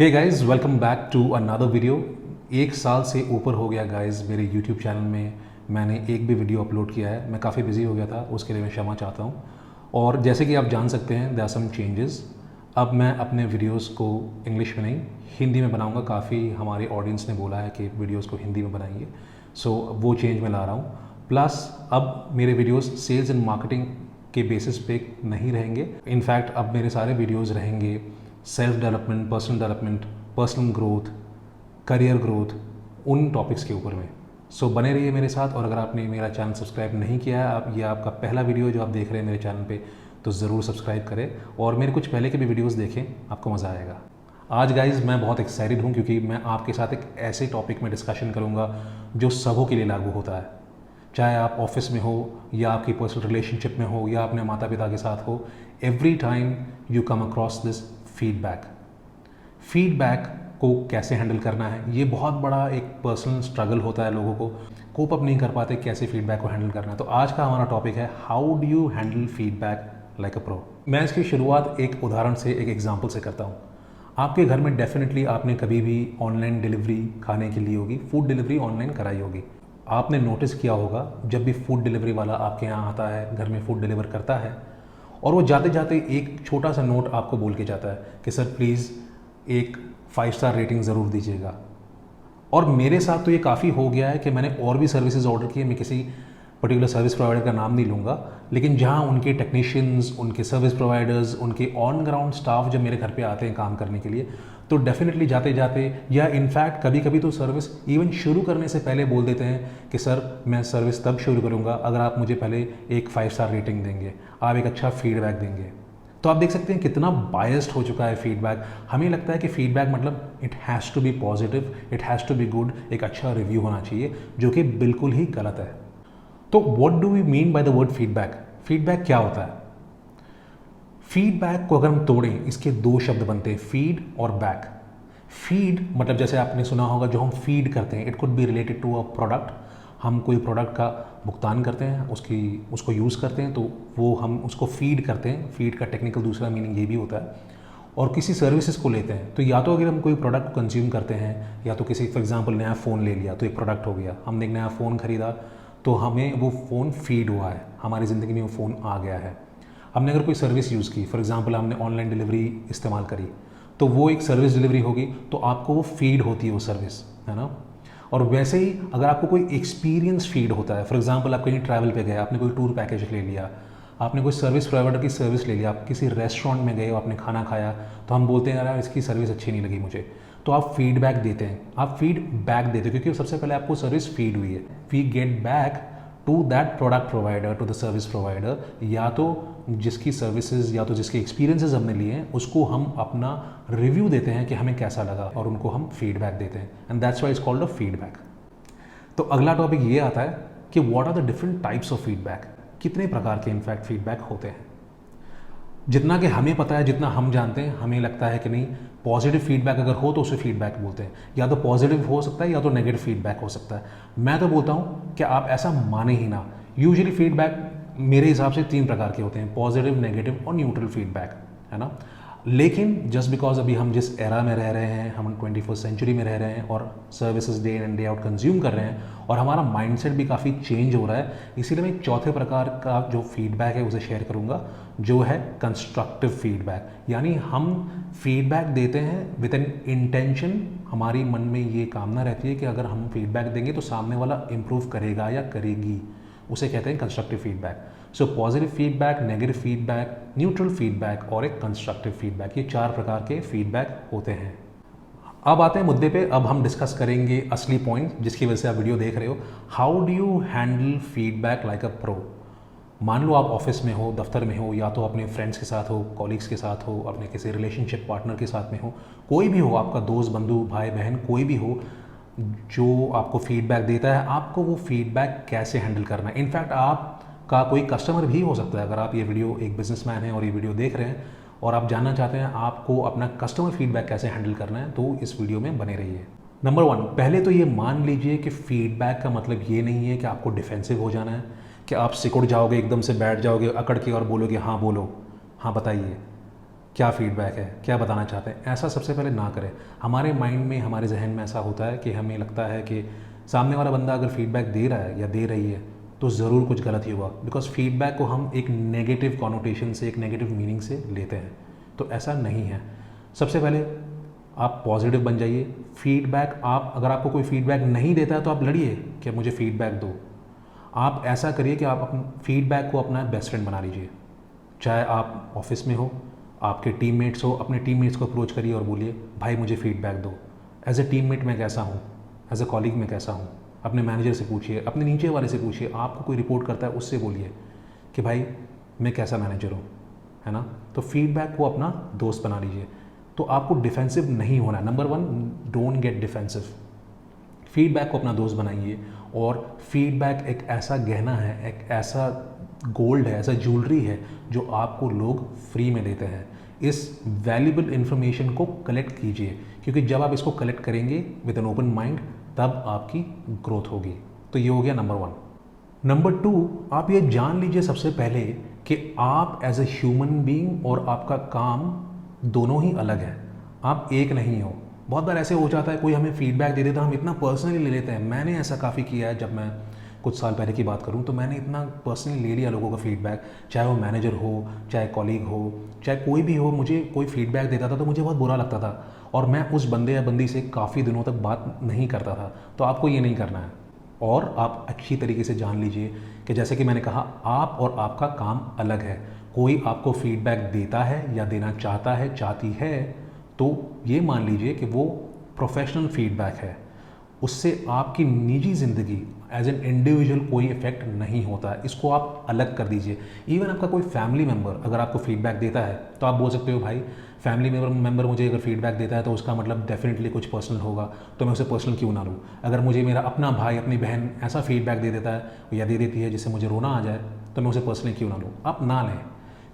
Hey guys, welcome back to another video. एक साल से ऊपर हो गया गाइस मेरे यूट्यूब चैनल में मैंने एक भी वीडियो अपलोड किया है। मैं काफ़ी बिजी हो गया था, उसके लिए मैं क्षमा चाहता हूँ। और जैसे कि आप जान सकते हैं, देयर आर सम चेंजेस। अब मैं अपने वीडियोस को इंग्लिश में नहीं, हिंदी में बनाऊंगा। काफ़ी हमारे ऑडियंस ने बोला है कि वीडियोस को हिंदी में बनाइए, सो वो चेंज मैं ला रहा हूँ। प्लस अब मेरे वीडियोस सेल्स एंड मार्केटिंग के बेसिस पे नहीं रहेंगे। इनफैक्ट अब मेरे सारे वीडियोस रहेंगे self development, personal growth, career growth, उन टॉपिक्स के ऊपर में। सो बने रहिए मेरे साथ। और अगर आपने मेरा चैनल सब्सक्राइब नहीं किया है, आप ये आपका पहला वीडियो जो आप देख रहे हैं मेरे चैनल पे, तो ज़रूर सब्सक्राइब करें और मेरे कुछ पहले के भी वीडियोस देखें, आपको मज़ा आएगा। आज गाइज़ मैं बहुत एक्साइटेड हूँ क्योंकि मैं आपके साथ एक ऐसे टॉपिक में डिस्कशन करूँगा जो सबों के लिए लागू होता है। चाहे आप ऑफिस में हो या आपकी पर्सनल रिलेशनशिप में हो या अपने माता पिता के साथ हो, every time you come across this feedback को कैसे हैंडल करना है, ये बहुत बड़ा एक पर्सनल स्ट्रगल होता है। लोगों को कोप अप नहीं कर पाते कैसे फीडबैक को हैंडल करना है। तो आज का हमारा टॉपिक है how do you handle feedback like a pro. मैं इसकी शुरुआत एक उदाहरण से, एक एग्जांपल से करता हूँ। आपके घर में डेफिनेटली आपने कभी भी ऑनलाइन डिलीवरी खाने के लिए होगी, फूड डिलीवरी ऑनलाइन कराई होगी। आपने नोटिस किया होगा जब भी फूड डिलीवरी वाला आपके यहाँ आता है, घर में फूड डिलीवर करता है, और वो जाते जाते एक छोटा सा नोट आपको बोल के जाता है कि सर प्लीज़ एक 5 स्टार रेटिंग ज़रूर दीजिएगा। और मेरे साथ तो ये काफ़ी हो गया है कि मैंने और भी सर्विसेज ऑर्डर किए। मैं किसी पर्टिकुलर सर्विस प्रोवाइडर का नाम नहीं लूँगा, लेकिन जहाँ उनके टेक्नीशियंस, उनके सर्विस प्रोवाइडर्स, उनके ऑन ग्राउंड स्टाफ जब मेरे घर पे आते हैं काम करने के लिए, तो डेफिनेटली जाते जाते या इनफैक्ट कभी कभी तो सर्विस इवन शुरू करने से पहले बोल देते हैं कि सर मैं सर्विस तब शुरू करूँगा अगर आप मुझे पहले एक 5 स्टार रेटिंग देंगे, आप एक अच्छा फीडबैक देंगे। तो आप देख सकते हैं कितना बायस्ड हो चुका है फीडबैक। हमें लगता है कि फीडबैक मतलब it has to be positive, it has to be good, एक अच्छा रिव्यू होना चाहिए, जो कि बिल्कुल ही गलत है। तो what do we mean by the word feedback? Feedback क्या होता है? फीडबैक को अगर हम तोड़ें, इसके दो शब्द बनते हैं, फीड और बैक। फीड मतलब जैसे आपने सुना होगा जो हम फीड करते हैं, it could be related to a product. हम कोई प्रोडक्ट का भुगतान करते हैं, उसको यूज़ करते हैं, तो वो हम उसको फीड करते हैं। फीड का टेक्निकल दूसरा मीनिंग ये भी होता है। और किसी सर्विसेज को लेते हैं, तो या तो अगर हम कोई प्रोडक्ट कंज्यूम करते हैं, या तो किसी फॉर एग्जांपल नया फ़ोन ले लिया तो एक प्रोडक्ट हो गया। हमने एक नया फ़ोन ख़रीदा तो हमें वो फ़ोन फीड हुआ है, हमारी ज़िंदगी में वो फ़ोन आ गया है। हमने अगर कोई सर्विस यूज़ की, फॉर एग्जांपल हमने ऑनलाइन डिलीवरी इस्तेमाल करी, तो वो एक सर्विस डिलीवरी होगी, तो आपको वो फीड होती है वो सर्विस, है ना। और वैसे ही अगर आपको कोई एक्सपीरियंस फीड होता है, फॉर एग्जांपल आप कहीं ट्रैवल पे गए, आपने कोई टूर पैकेज ले लिया, आपने कोई सर्विस प्रोवाइडर की सर्विस ले लिया, आप किसी रेस्टोरेंट में गए, आपने खाना खाया, तो हम बोलते हैं यार इसकी सर्विस अच्छी नहीं लगी मुझे, तो आप फीडबैक देते हैं, आप फीडबैक देते हैं, क्योंकि सबसे पहले आपको सर्विस फीड हुई है। We get back to that product provider, to the service provider, या तो जिसकी सर्विसेज या तो जिसके एक्सपीरियंसेस हमने लिए हैं उसको हम अपना रिव्यू देते हैं कि हमें कैसा लगा, और उनको हम फीडबैक देते हैं, and that's why it's called a feedback. तो अगला टॉपिक ये आता है कि what are the different types of feedback. कितने प्रकार के इनफैक्ट फीडबैक होते हैं। जितना कि हमें पता है, जितना हम जानते हैं, हमें लगता है कि नहीं, पॉजिटिव फीडबैक अगर हो तो उसे फीडबैक बोलते हैं। या तो पॉजिटिव हो सकता है या तो नेगेटिव फीडबैक हो सकता है। मैं तो बोलता हूँ कि आप ऐसा माने ही ना। यूजुअली फीडबैक मेरे हिसाब से 3 प्रकार के होते हैं, पॉजिटिव, नेगेटिव और न्यूट्रल फीडबैक, है ना। लेकिन जस्ट बिकॉज अभी हम जिस एरा में रह रहे हैं, हम 21st सेंचुरी में रह रहे हैं और services day in day out consume कर रहे हैं, और हमारा माइंडसेट भी काफ़ी चेंज हो रहा है, इसीलिए मैं एक चौथे प्रकार का जो फीडबैक है उसे शेयर करूंगा, जो है कंस्ट्रक्टिव फीडबैक। यानी हम फीडबैक देते हैं विद एन इंटेंशन, हमारी मन में ये कामना रहती है कि अगर हम फीडबैक देंगे तो सामने वाला इम्प्रूव करेगा या करेगी, उसे कहते हैं constructive feedback. So positive feedback, negative feedback, neutral feedback और एक कंस्ट्रक्टिव फीडबैक, ये 4 प्रकार के फीडबैक होते हैं। अब आते हैं मुद्दे पे। अब हम डिस्कस करेंगे असली पॉइंट जिसकी वजह से आप वीडियो देख रहे हो। How do you handle feedback like a pro. मान लो आप ऑफिस में हो, दफ्तर में हो, या तो अपने फ्रेंड्स के साथ हो, कॉलीग्स के साथ हो, अपने किसी रिलेशनशिप पार्टनर के साथ में हो, कोई भी हो, आपका दोस्त, बंधु, भाई बहन, कोई भी हो जो आपको फीडबैक देता है, आपको वो फीडबैक कैसे हैंडल करना है। इनफैक्ट आपका कोई कस्टमर भी हो सकता है। अगर आप ये वीडियो, एक बिजनेसमैन है और ये वीडियो देख रहे हैं और आप जानना चाहते हैं आपको अपना कस्टमर फीडबैक कैसे हैंडल करना है, तो इस वीडियो में बने रहिए। नंबर 1, पहले तो ये मान लीजिए कि फीडबैक का मतलब ये नहीं है कि आपको डिफेंसिव हो जाना है, कि आप सिकुड़ जाओगे, एकदम से बैठ जाओगे अकड़ के और बोलोगे हाँ बोलो, हाँ बताइए। क्या फीडबैक है, क्या बताना चाहते हैं, ऐसा सबसे पहले ना करें। हमारे माइंड में, हमारे जहन में ऐसा होता है कि हमें लगता है कि सामने वाला बंदा अगर फीडबैक दे रहा है या दे रही है तो ज़रूर कुछ गलत ही हुआ, बिकॉज फीडबैक को हम एक नेगेटिव कॉनोटेशन से, एक नेगेटिव मीनिंग से लेते हैं। तो ऐसा नहीं है। सबसे पहले आप पॉजिटिव बन जाइए। फीडबैक, आप अगर आपको कोई फीडबैक नहीं देता है तो आप लड़िए कि मुझे फीडबैक दो। आप ऐसा करिए कि आप अपने फीडबैक को अपना बेस्ट फ्रेंड बना लीजिए। चाहे आप ऑफिस में हो, आपके टीममेट्स हो, अपने टीममेट्स को अप्रोच करिए और बोलिए भाई मुझे फीडबैक दो। एज ए टीममेट मैं कैसा हूँ, एज ए कॉलीग मैं कैसा हूँ। अपने मैनेजर से पूछिए, अपने नीचे वाले से पूछिए, आपको कोई रिपोर्ट करता है उससे बोलिए कि भाई मैं कैसा मैनेजर हूँ, है ना। तो फीडबैक को अपना दोस्त बना लीजिए। तो आपको डिफेंसिव नहीं होना है। Number 1, don't get defensive. Feedback को अपना दोस्त बनाइए। और फीडबैक एक ऐसा गहना है, एक ऐसा गोल्ड है, ऐसा ज्वेलरी है जो आपको लोग फ्री में देते हैं। इस वैल्यूबल इन्फॉर्मेशन को कलेक्ट कीजिए, क्योंकि जब आप इसको कलेक्ट करेंगे विद एन ओपन माइंड, तब आपकी ग्रोथ होगी। तो ये हो गया नंबर 1। नंबर 2, आप ये जान लीजिए सबसे पहले कि आप एज ए ह्यूमन बीइंग और आपका काम दोनों ही अलग है। आप एक नहीं हो। बहुत बार ऐसे हो जाता है, कोई हमें फीडबैक दे देता है, हम इतना पर्सनली ले लेते हैं। मैंने ऐसा काफ़ी किया है। जब मैं कुछ साल पहले की बात करूं तो मैंने इतना पर्सनली ले लिया लोगों का फीडबैक, चाहे वो मैनेजर हो, चाहे कॉलीग हो, चाहे कोई भी हो। मुझे कोई फीडबैक देता था तो मुझे बहुत बुरा लगता था, और मैं उस बंदे या बंदी से काफ़ी दिनों तक बात नहीं करता था। तो आपको ये नहीं करना है। और आप अच्छी तरीके से जान लीजिए कि जैसे कि मैंने कहा, आप और आपका काम अलग है। कोई आपको फीडबैक देता है या देना चाहता है, चाहती है, तो ये मान लीजिए कि वो प्रोफेशनल फीडबैक है। उससे आपकी निजी ज़िंदगी एज एन इंडिविजुअल कोई इफेक्ट नहीं होता है। इसको आप अलग कर दीजिए। इवन आपका कोई फैमिली मेम्बर अगर आपको फीडबैक देता है तो आप बोल सकते हो भाई फैमिली मेम्बर मुझे अगर फीडबैक देता है तो उसका मतलब डेफिनेटली कुछ पर्सनल होगा, तो मैं उसे पर्सनल क्यों ना लूँ। अगर मुझे मेरा अपना भाई, अपनी बहन ऐसा फीडबैक दे देता है या दे देती है जिससे मुझे रोना आ जाए, तो मैं उसे पर्सनली क्यों ना लूँ। आप ना लें,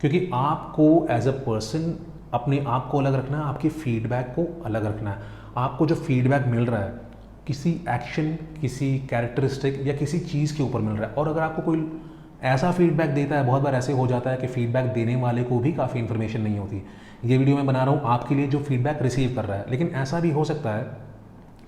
क्योंकि आपको एज अ पर्सन अपने आप को अलग रखना है, आपकी फीडबैक को अलग रखना है। आपको जो फीडबैक मिल रहा है किसी एक्शन, किसी कैरेक्टरिस्टिक या किसी चीज़ के ऊपर मिल रहा है। और अगर आपको कोई ऐसा फीडबैक देता है, बहुत बार ऐसे हो जाता है कि फीडबैक देने वाले को भी काफ़ी इन्फॉर्मेशन नहीं होती। ये वीडियो मैं बना रहा हूँ आपके लिए जो फीडबैक रिसीव कर रहा है, लेकिन ऐसा भी हो सकता है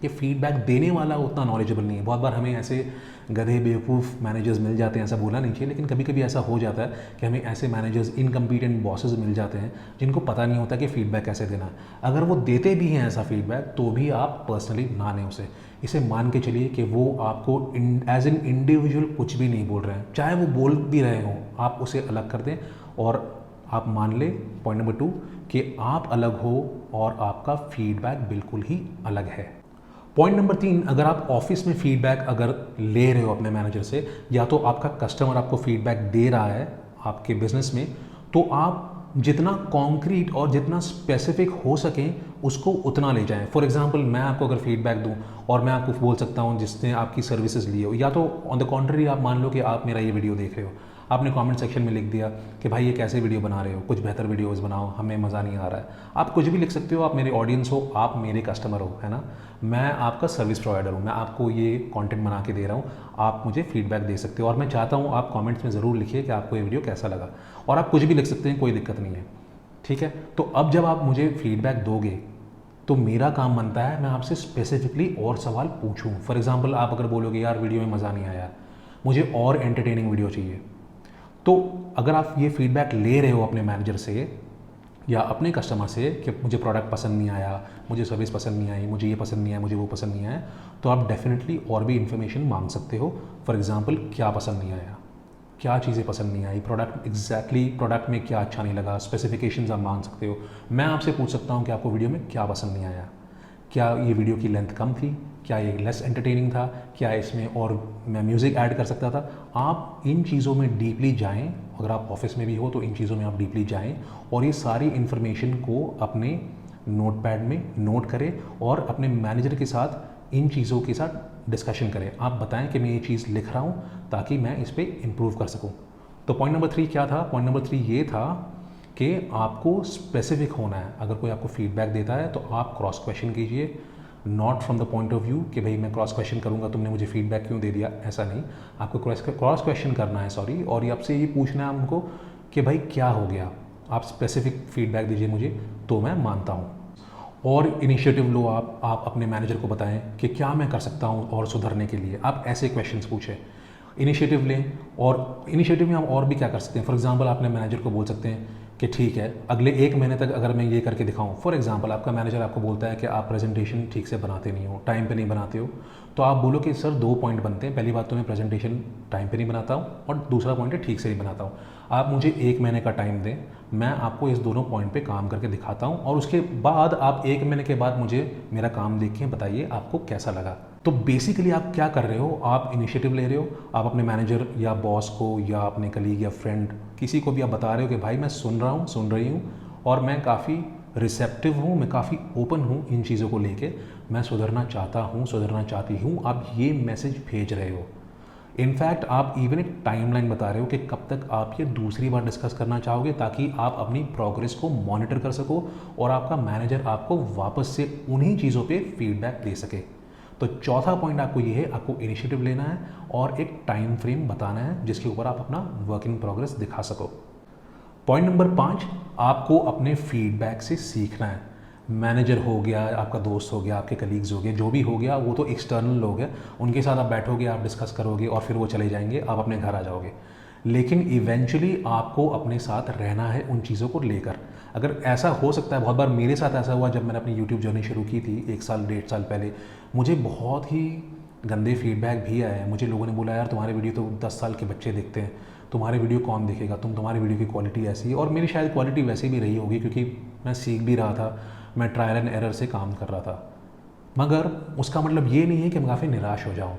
कि फीडबैक देने वाला उतना नॉलेजेबल नहीं है। बहुत बार हमें ऐसे गधे बेवकूफ़ मैनेजर्स मिल जाते हैं, ऐसा बोलना नहीं चाहिए, लेकिन कभी कभी ऐसा हो जाता है कि हमें ऐसे मैनेजर्स, इनकम्पिटेंट बॉसेस मिल जाते हैं जिनको पता नहीं होता कि फ़ीडबैक कैसे देना है। अगर वो देते भी हैं ऐसा फीडबैक तो भी आप पर्सनली ना लें उसे। इसे मान के चलिए कि वो आपको एज एन इंडिविजुअल कुछ भी नहीं बोल रहे हैं। चाहे वो बोल भी रहे हों, आप उसे अलग कर दें और आप मान लें, पॉइंट नंबर 2, कि आप अलग हो और आपका फीडबैक बिल्कुल ही अलग है। पॉइंट नंबर 3, अगर आप ऑफिस में फीडबैक अगर ले रहे हो अपने मैनेजर से, या तो आपका कस्टमर आपको फीडबैक दे रहा है आपके बिजनेस में, तो आप जितना कॉन्क्रीट और जितना स्पेसिफिक हो सकें उसको उतना ले जाएं। फॉर एग्जांपल, मैं आपको अगर फीडबैक दूं और मैं आपको बोल सकता हूं जिसने आपकी सर्विसेज ली हो, या तो ऑन द कॉन्ट्ररी आप मान लो कि आप मेरा ये वीडियो देख रहे हो, आपने कमेंट सेक्शन में लिख दिया कि भाई ये कैसे वीडियो बना रहे हो, कुछ बेहतर वीडियोस बनाओ, हमें मज़ा नहीं आ रहा है। आप कुछ भी लिख सकते हो, आप मेरे ऑडियंस हो, आप मेरे कस्टमर हो, है ना। मैं आपका सर्विस प्रोवाइडर हूँ, मैं आपको ये कंटेंट बना के दे रहा हूँ, आप मुझे फीडबैक दे सकते हो। और मैं चाहता हूँ आप कमेंट्स में ज़रूर लिखिए कि आपको ये वीडियो कैसा लगा, और आप कुछ भी लिख सकते हैं, कोई दिक्कत नहीं है, ठीक है। तो अब जब आप मुझे फीडबैक दोगे तो मेरा काम बनता है मैं आपसे स्पेसिफिकली और सवाल पूछूं। फॉर एग्जांपल, आप अगर बोलोगे यार वीडियो में मज़ा नहीं आया, मुझे और एंटरटेनिंग वीडियो चाहिए, तो अगर आप ये फीडबैक ले रहे हो अपने मैनेजर से या अपने कस्टमर से कि मुझे प्रोडक्ट पसंद नहीं आया, मुझे सर्विस पसंद नहीं आई, मुझे ये पसंद नहीं आया, मुझे वो पसंद नहीं आया, तो आप डेफिनेटली और भी इन्फॉर्मेशन मांग सकते हो। फॉर एग्जांपल, क्या पसंद नहीं आया, क्या चीज़ें पसंद नहीं आई, प्रोडक्ट एग्जैक्टली प्रोडक्ट में क्या अच्छा नहीं लगा, स्पेसिफिकेशंस आप मांग सकते हो। मैं आपसे पूछ सकता हूँ कि आपको वीडियो में क्या पसंद नहीं आया, क्या ये वीडियो की लेंथ कम थी, क्या ये लेस एंटरटेनिंग था, क्या इसमें और मैं म्यूज़िक ऐड कर सकता था। आप इन चीज़ों में डीपली जाएं। अगर आप ऑफिस में भी हो तो इन चीज़ों में आप डीपली जाएं और ये सारी इन्फॉर्मेशन को अपने नोटपैड में नोट करें और अपने मैनेजर के साथ इन चीज़ों के साथ डिस्कशन करें। आप बताएं कि मैं ये चीज़ लिख रहा हूँ ताकि मैं इस पर इम्प्रूव कर सकूँ। तो पॉइंट नंबर 3 क्या था? पॉइंट नंबर 3 ये था कि आपको स्पेसिफिक होना है। अगर कोई आपको फीडबैक देता है तो आप क्रॉस क्वेश्चन कीजिए, not from the point of view कि भाई मैं क्रॉस क्वेश्चन करूंगा तुमने मुझे फीडबैक क्यों दे दिया, ऐसा नहीं। आपको क्रॉस क्वेश्चन करना है, सॉरी, और ये आपसे ये पूछना है हमको कि भाई क्या हो गया, आप स्पेसिफिक फीडबैक दीजिए मुझे तो मैं मानता हूँ। और इनिशिएटिव लो, आप अपने मैनेजर को बताएं कि क्या मैं कर सकता हूँ और सुधरने के लिए। आप ऐसे क्वेश्चंस पूछें, इनिशिएटिव लें। और इनिशिएटिव में हम और भी क्या कर सकते हैं, फॉर एग्जांपल अपने मैनेजर को बोल सकते हैं कि ठीक है, अगले 1 महीने तक अगर मैं ये करके दिखाऊं। फॉर एग्जांपल आपका मैनेजर आपको बोलता है कि आप प्रेजेंटेशन ठीक से बनाते नहीं हो, टाइम पे नहीं बनाते हो, तो आप बोलो कि सर 2 पॉइंट बनते हैं। पहली बात तो मैं प्रेजेंटेशन टाइम पे नहीं बनाता हूँ, और दूसरा पॉइंट है ठीक से नहीं बनाता हूँ। आप मुझे 1 महीने का टाइम दें, मैं आपको इस दोनों पॉइंट पे काम करके दिखाता हूँ, और उसके बाद आप 1 महीने के बाद मुझे मेरा काम देख के बताइए आपको कैसा लगा। तो बेसिकली आप क्या कर रहे हो, आप इनिशिएटिव ले रहे हो। आप अपने मैनेजर या बॉस को या अपने कलीग या फ्रेंड किसी को भी आप बता रहे हो कि भाई मैं सुन रहा हूँ, सुन रही हूँ, और मैं काफ़ी रिसेप्टिव हूँ, मैं काफ़ी ओपन हूँ इन चीज़ों को लेके, मैं सुधरना चाहता हूँ, सुधरना चाहती हूँ। आप ये मैसेज भेज रहे हो। इनफैक्ट आप इवन एक टाइमलाइन बता रहे हो कि कब तक आप ये दूसरी बार डिस्कस करना चाहोगे, ताकि आप अपनी प्रोग्रेस को मॉनिटर कर सको और आपका मैनेजर आपको वापस से उन्हीं चीज़ों पे फीडबैक दे सके। तो चौथा पॉइंट आपको ये है, आपको इनिशिएटिव लेना है और एक टाइम फ्रेम बताना है जिसके ऊपर आप अपना वर्क इन प्रोग्रेस दिखा सको। पॉइंट नंबर 5, आपको अपने फीडबैक से सीखना है। मैनेजर हो गया, आपका दोस्त हो गया, आपके कलीग्स हो गए, जो भी हो गया, वो तो एक्सटर्नल लोग हैं, उनके साथ आप बैठोगे, आप डिस्कस करोगे और फिर वो चले जाएंगे, आप अपने घर आ जाओगे। लेकिन इवेंचुअली आपको अपने साथ रहना है उन चीज़ों को लेकर। अगर ऐसा हो सकता है, बहुत बार मेरे साथ ऐसा हुआ, जब मैंने अपनी यूट्यूब जर्नी शुरू की थी 1 साल 1.5 साल पहले, मुझे बहुत ही गंदे फीडबैक भी आए हैं। मुझे लोगों ने बोला यार तुम्हारे वीडियो तो 10 साल के बच्चे देखते हैं, तुम्हारे वीडियो कौन देखेगा, तुम्हारी वीडियो की क्वालिटी ऐसी है। और मेरी शायद क्वालिटी वैसे भी रही होगी, क्योंकि मैं सीख भी रहा था, मैं ट्रायल एंड एरर से काम कर रहा था। मगर उसका मतलब ये नहीं है कि मैं काफ़ी निराश हो जाऊँ।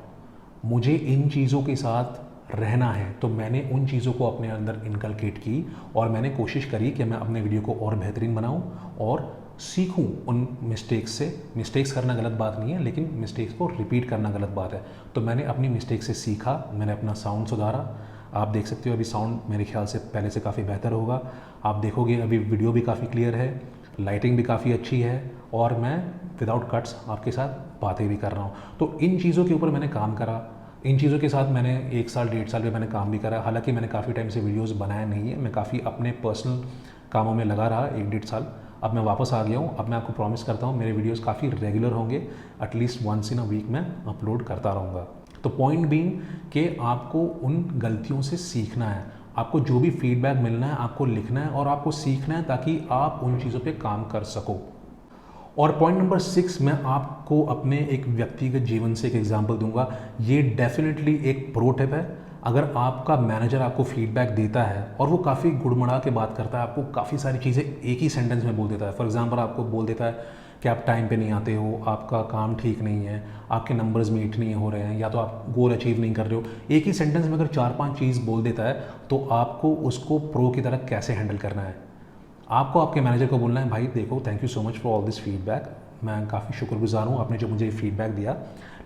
मुझे इन चीज़ों के साथ रहना है, तो मैंने उन चीज़ों को अपने अंदर इनकलकेट की और मैंने कोशिश करी कि मैं अपने वीडियो को और बेहतरीन बनाऊं और सीखूं उन मिस्टेक्स से। मिस्टेक्स करना गलत बात नहीं है, लेकिन मिस्टेक्स को रिपीट करना गलत बात है। तो मैंने अपनी मिस्टेक से सीखा, मैंने अपना साउंड सुधारा। आप देख सकते हो अभी साउंड मेरे ख्याल से पहले से काफ़ी बेहतर होगा। आप देखोगे अभी वीडियो भी काफ़ी क्लियर है, लाइटिंग भी काफ़ी अच्छी है, और मैं विदाउट कट्स आपके साथ बातें भी कर रहा हूँ। तो इन चीज़ों के ऊपर मैंने काम करा, इन चीज़ों के साथ मैंने 1 साल 1.5 साल में मैंने काम भी करा। हालांकि मैंने काफ़ी टाइम से वीडियोस बनाया नहीं है, मैं काफ़ी अपने पर्सनल कामों में लगा रहा 1-1.5 साल। अब मैं वापस आ गया हूँ। अब मैं आपको प्रॉमिस करता हूँ मेरे वीडियोस काफ़ी रेगुलर होंगे, at least once in a week मैं अपलोड करता रहूँगा। तो पॉइंट बीइंग कि आपको उन गलतियों से सीखना है, आपको जो भी फीडबैक मिलना है आपको लिखना है और आपको सीखना है, ताकि आप उन चीज़ों पे काम कर सको। और पॉइंट नंबर 6, मैं आपको अपने एक व्यक्तिगत जीवन से एक एग्जांपल दूंगा। ये डेफिनेटली एक प्रो टिप है। अगर आपका मैनेजर आपको फीडबैक देता है और वो काफ़ी गुड़मड़ा के बात करता है, आपको काफ़ी सारी चीज़ें एक ही सेंटेंस में बोल देता है। फॉर एग्जांपल आपको बोल देता है कि आप टाइम पे नहीं आते हो, आपका काम ठीक नहीं है, आपके नंबर्स मीट नहीं हो रहे हैं, या तो आप गोल अचीव नहीं कर रहे हो। एक ही सेंटेंस में अगर 4-5 चीज़ बोल देता है, तो आपको उसको प्रो की तरह कैसे हैंडल करना है। आपको आपके मैनेजर को बोलना है, भाई देखो thank you so much for all this feedback, मैं काफ़ी शुक्रगुजार हूँ आपने जो मुझे फीडबैक दिया,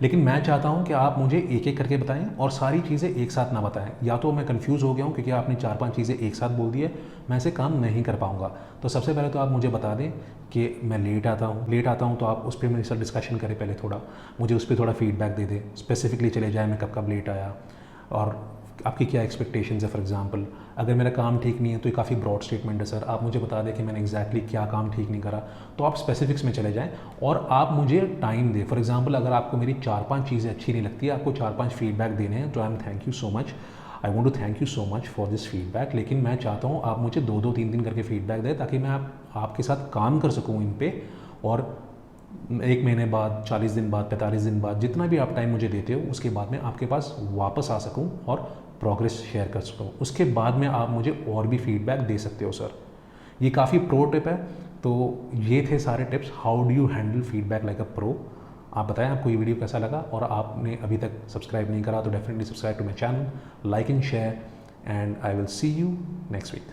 लेकिन मैं चाहता हूँ कि आप मुझे एक एक करके बताएं और सारी चीज़ें एक साथ ना बताएं। या तो मैं कंफ्यूज हो गया हूँ क्योंकि आपने 4-5 चीज़ें एक साथ बोल दी है, मैं ऐसे काम नहीं कर पाऊँगा। तो सबसे पहले तो आप मुझे बता दें कि मैं लेट आता हूँ, तो आप उस पर मेरे साथ डिस्कशन करें पहले, थोड़ा मुझे उस पर थोड़ा फीडबैक दे दें, स्पेसिफिकली चले जाए मैं कब कब लेट आया और आपकी क्या एक्सपेक्टेशंस है। फॉर एग्जांपल अगर मेरा काम ठीक नहीं है तो ये काफ़ी ब्रॉड स्टेटमेंट है सर, आप मुझे बता दें कि मैंने एग्जैक्टली क्या काम ठीक नहीं करा। तो आप स्पेसिफिक्स में चले जाएं और आप मुझे टाइम दें। फॉर एग्जांपल अगर आपको मेरी 4-5 चीज़ें अच्छी नहीं लगती है, आपको 4-5 फीडबैक देने हैं, तो I am thank you so much, I want to thank you so much for this feedback. लेकिन मैं चाहता हूँ आप मुझे 2-2 3 दिन करके फीडबैक दें, ताकि मैं आपके साथ काम कर सकूँ इन पर, और 1 महीने बाद, 40 दिन बाद, 45 दिन बाद, जितना भी आप टाइम मुझे देते हो, उसके बाद में आपके पास वापस आ सकूं और प्रोग्रेस शेयर कर सकूं। उसके बाद में आप मुझे और भी फीडबैक दे सकते हो सर। ये काफ़ी प्रो टिप है। तो ये थे सारे tips, how do you handle feedback like a pro. आप बताएं आपको ये वीडियो कैसा लगा, और आपने अभी तक सब्सक्राइब नहीं करा तो definitely subscribe to my channel, like and share, and I will see you next week.